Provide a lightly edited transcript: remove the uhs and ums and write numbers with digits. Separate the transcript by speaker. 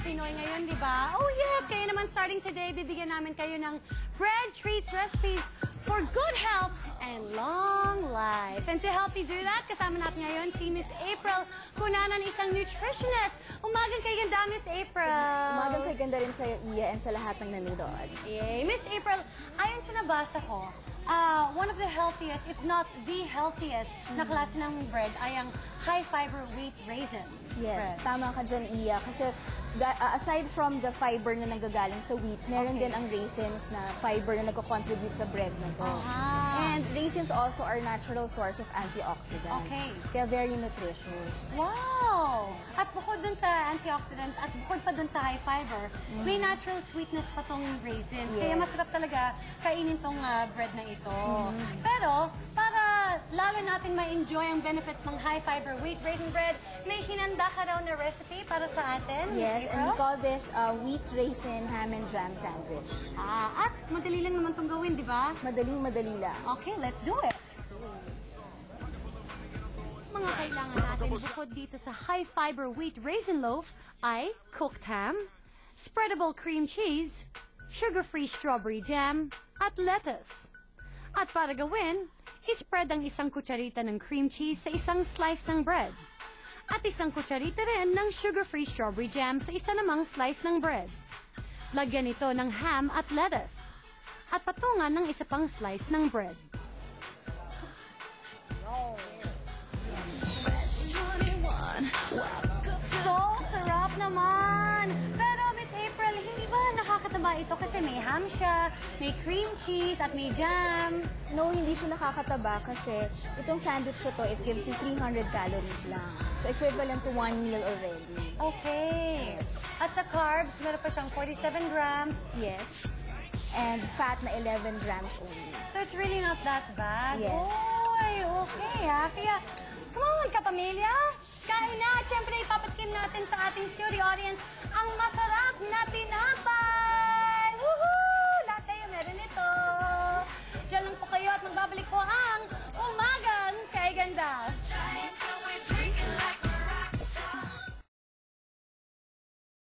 Speaker 1: Pinoy ngayon, di ba? Oh yes! Kaya naman starting today, bibigyan namin kayo ng bread treats recipes for good health and long life. And to help me do that, kasama natin ngayon si Miss April Cunanan, isang nutritionist. Umagang kay ganda, Miss April.
Speaker 2: Umagang kay ganda rin sa'yo, Iya, and sa lahat ng nanonood.
Speaker 1: Yay! Miss April, ayon sa nabasa ko, one of the healthiest, if not the healthiest, na klase ng bread ay ang high-fiber wheat raisin.
Speaker 2: Yes,
Speaker 1: bread.
Speaker 2: tama ka dyan, Iya. Kasi aside from the fiber na nanggagaling sa wheat, meron din ang raisins na fiber na nagko-contribute sa bread na to. And raisins also are natural source of antioxidants.
Speaker 1: Okay.
Speaker 2: Kaya very nutritious.
Speaker 1: Wow! At bukod dun sa antioxidants at bukod pa dun sa high fiber, may natural sweetness pa tong raisins. Kaya
Speaker 2: Yes.
Speaker 1: masarap talaga kainin tong bread na ito. Pero, para lalo natin ma-enjoy ang benefits ng high fiber wheat raisin bread, may hinanda ka raw na recipe para sa atin, Miss
Speaker 2: Yes, and we
Speaker 1: April?
Speaker 2: call this wheat raisin ham and jam sandwich.
Speaker 1: At madali lang naman itong gawin, di ba?
Speaker 2: Madaling-madali lang.
Speaker 1: Okay, let's do it! Mga kailangan natin bukod dito sa high-fiber wheat raisin loaf ay cooked ham, spreadable cream cheese, sugar-free strawberry jam, at lettuce. At para gawin, ispread ang isang kutsarita ng cream cheese sa isang slice ng bread. At isang kutsarita rin ng sugar-free strawberry jam sa isa namang slice ng bread. Lagyan ito ng ham at lettuce. At patungan ng isa pang slice ng bread. So, sarap naman! Pero, Miss April, hindi ba nakakataba ito? Kasi may ham siya, may cream cheese, at may jam.
Speaker 2: No, hindi siya nakakataba kasi itong sandwich na to, it gives you 300 calories lang. So, equivalent to 1 meal already.
Speaker 1: Okay. At sa carbs, meron pa siyang 47 grams.
Speaker 2: Yes. And fat na 11 grams only.
Speaker 1: So, it's really not that bad.
Speaker 2: Yes.
Speaker 1: Oy, okay ha. Kaya, come on, kapamilya. Kain na. At syempre, ipapatikim natin sa ating studio audience ang masarap na tinapay.